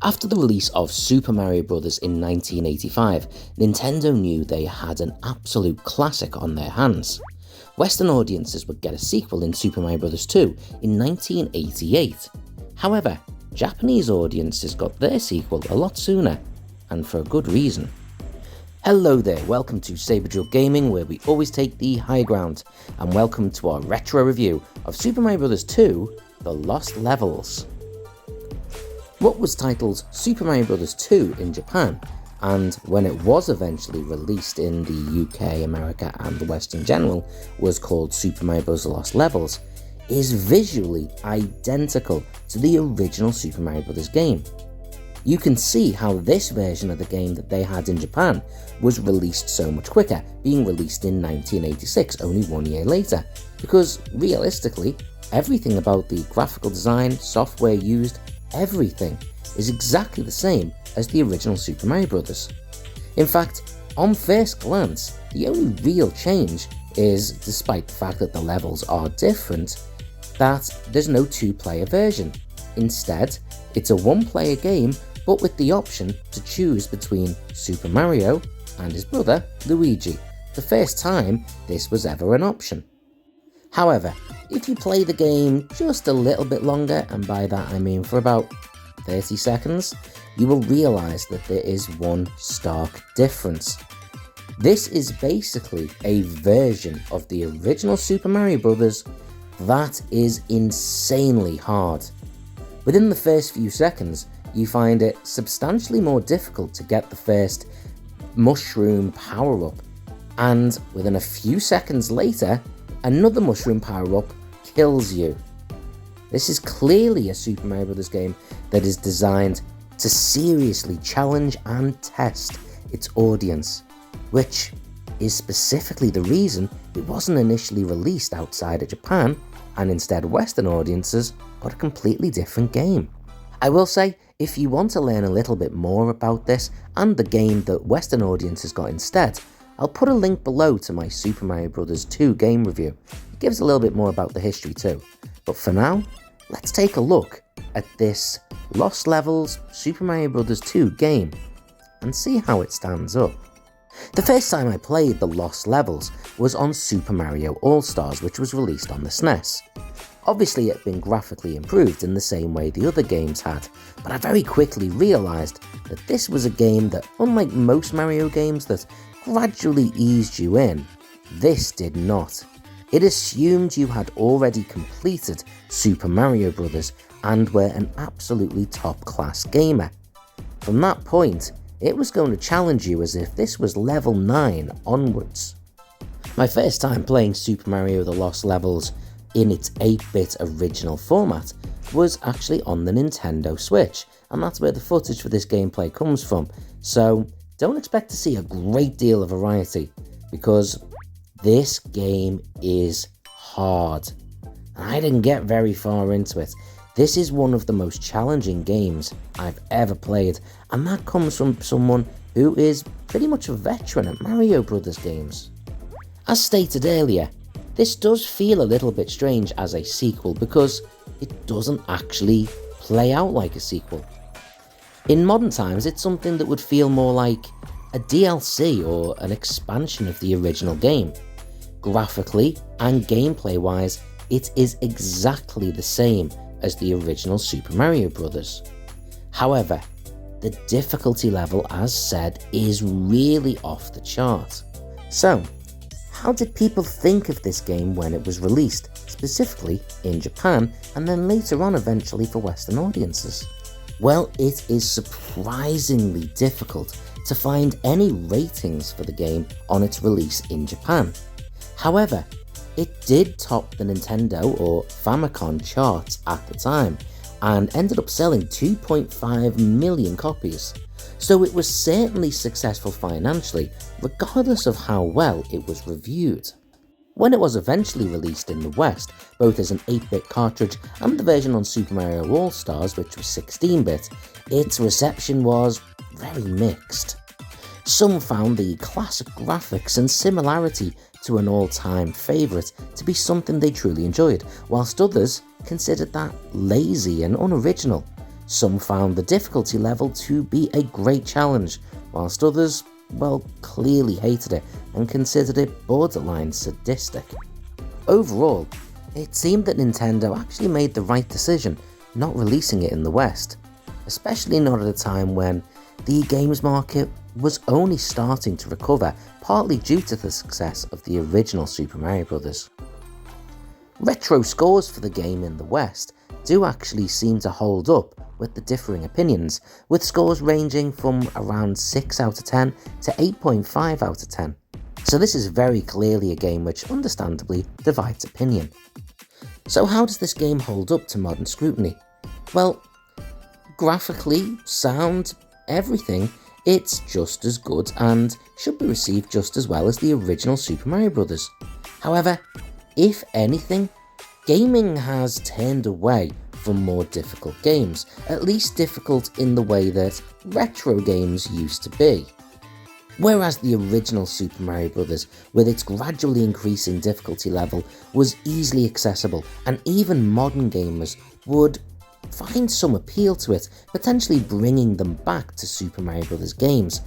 After the release of Super Mario Bros. In 1985, Nintendo knew they had an absolute classic on their hands. Western audiences would get a sequel in Super Mario Bros. 2 in 1988. However, Japanese audiences got their sequel a lot sooner, and for a good reason. Hello there, welcome to saberduelgaming, where we always take the high ground, and welcome to our retro review of Super Mario Bros. 2, The Lost Levels. What was titled Super Mario Bros. 2 in Japan, and when it was eventually released in the UK, America and the West in general, was called Super Mario Bros. The Lost Levels, is visually identical to the original Super Mario Bros. Game. You can see how this version of the game that they had in Japan was released so much quicker, being released in 1986, only 1 year later, because realistically, everything about the graphical design, software used, everything is exactly the same as the original Super Mario Bros. In fact, on first glance, the only real change is, despite the fact that the levels are different, that there's no two-player version. Instead, it's a one-player game, but with the option to choose between Super Mario and his brother Luigi, the first time this was ever an option. However, if you play the game just a little bit longer, and by that I mean for about 30 seconds, you will realise that there is one stark difference. This is basically a version of the original Super Mario Bros. That is insanely hard. Within the first few seconds, you find it substantially more difficult to get the first mushroom power-up, and within a few seconds later, another mushroom power-up kills you. This is clearly a Super Mario Bros. Game that is designed to seriously challenge and test its audience, which is specifically the reason it wasn't initially released outside of Japan, and instead Western audiences got a completely different game. I will say, if you want to learn a little bit more about this and the game that Western audiences got instead, I'll put a link below to my Super Mario Bros. 2 game review. It gives a little bit more about the history too. But for now, let's take a look at this Lost Levels Super Mario Bros. 2 game and see how it stands up. The first time I played the Lost Levels was on Super Mario All-Stars, which was released on the SNES. Obviously, it had been graphically improved in the same way the other games had, but I very quickly realised that this was a game that, unlike most Mario games that gradually eased you in, this did not. It assumed you had already completed Super Mario Bros. And were an absolutely top-class gamer. From that point, it was going to challenge you as if this was level 9 onwards. My first time playing Super Mario The Lost Levels in its 8-bit original format was actually on the Nintendo Switch, and that's where the footage for this gameplay comes from, so don't expect to see a great deal of variety, because this game is hard. I didn't get very far into it. This is one of the most challenging games I've ever played, and that comes from someone who is pretty much a veteran at Mario Bros. Games. As stated earlier, this does feel a little bit strange as a sequel because it doesn't actually play out like a sequel. In modern times, it's something that would feel more like a DLC or an expansion of the original game. Graphically and gameplay wise, it is exactly the same as the original Super Mario Bros. However, the difficulty level, as said, is really off the chart. So, how did people think of this game when it was released, specifically in Japan, and then later on eventually for Western audiences? Well, it is surprisingly difficult to find any ratings for the game on its release in Japan. However, it did top the Nintendo or Famicom charts at the time, and ended up selling 2.5 million copies, so it was certainly successful financially, regardless of how well it was reviewed. When it was eventually released in the West, both as an 8-bit cartridge and the version on Super Mario All-Stars, which was 16-bit, its reception was very mixed. Some found the classic graphics and similarity to an all-time favourite to be something they truly enjoyed, whilst others considered that lazy and unoriginal. Some found the difficulty level to be a great challenge, whilst others, well, clearly hated it and considered it borderline sadistic. Overall, it seemed that Nintendo actually made the right decision not releasing it in the West, especially not at a time when the games market was only starting to recover, partly due to the success of the original Super Mario Bros. Retro scores for the game in the West do actually seem to hold up with the differing opinions, with scores ranging from around 6 out of 10 to 8.5 out of 10. So this is very clearly a game which understandably divides opinion. So how does this game hold up to modern scrutiny? Well, graphically, sound, everything, it's just as good and should be received just as well as the original Super Mario Bros. However, if anything, gaming has turned away from more difficult games, at least difficult in the way that retro games used to be. Whereas the original Super Mario Bros., with its gradually increasing difficulty level, was easily accessible, and even modern gamers would find some appeal to it, potentially bringing them back to Super Mario Bros. Games.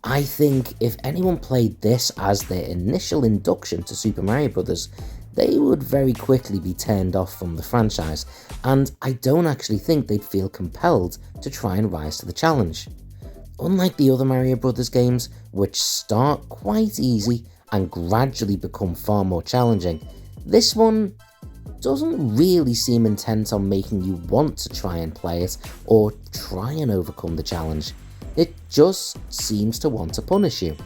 I think if anyone played this as their initial induction to Super Mario Bros., they would very quickly be turned off from the franchise, and I don't actually think they'd feel compelled to try and rise to the challenge. Unlike the other Mario Bros. Games, which start quite easy and gradually become far more challenging, this one doesn't really seem intent on making you want to try and play it or try and overcome the challenge. It just seems to want to punish you.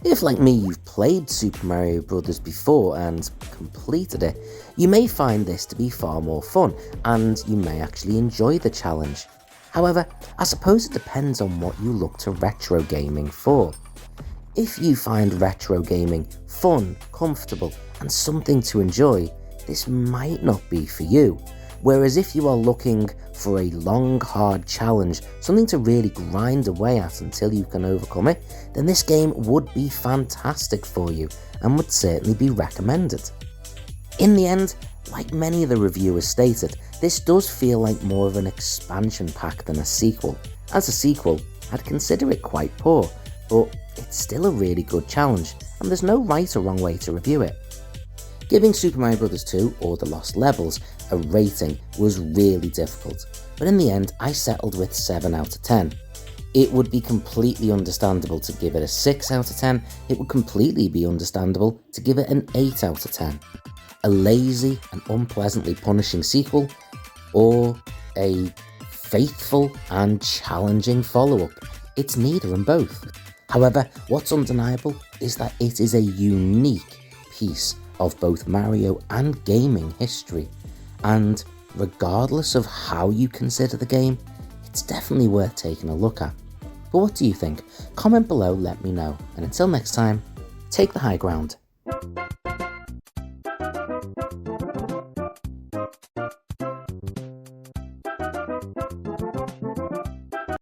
If, like me, you've played Super Mario Bros. Before and completed it, you may find this to be far more fun, and you may actually enjoy the challenge. However, I suppose it depends on what you look to retro gaming for. If you find retro gaming fun, comfortable, and something to enjoy, this might not be for you. Whereas if you are looking for a long, hard challenge, something to really grind away at until you can overcome it, then this game would be fantastic for you and would certainly be recommended. In the end, like many of the reviewers stated, this does feel like more of an expansion pack than a sequel. As a sequel, I'd consider it quite poor, but it's still a really good challenge, and there's no right or wrong way to review it. Giving Super Mario Bros. 2 or The Lost Levels a rating was really difficult, but in the end I settled with 7 out of 10. It would be completely understandable to give it a 6 out of 10, it would completely be understandable to give it an 8 out of 10. A lazy and unpleasantly punishing sequel, or a faithful and challenging follow-up. It's neither and both. However, what's undeniable is that it is a unique piece of both Mario and gaming history, and regardless of how you consider the game, it's definitely worth taking a look at. But what do you think? Comment below, let me know, and until next time, take the high ground.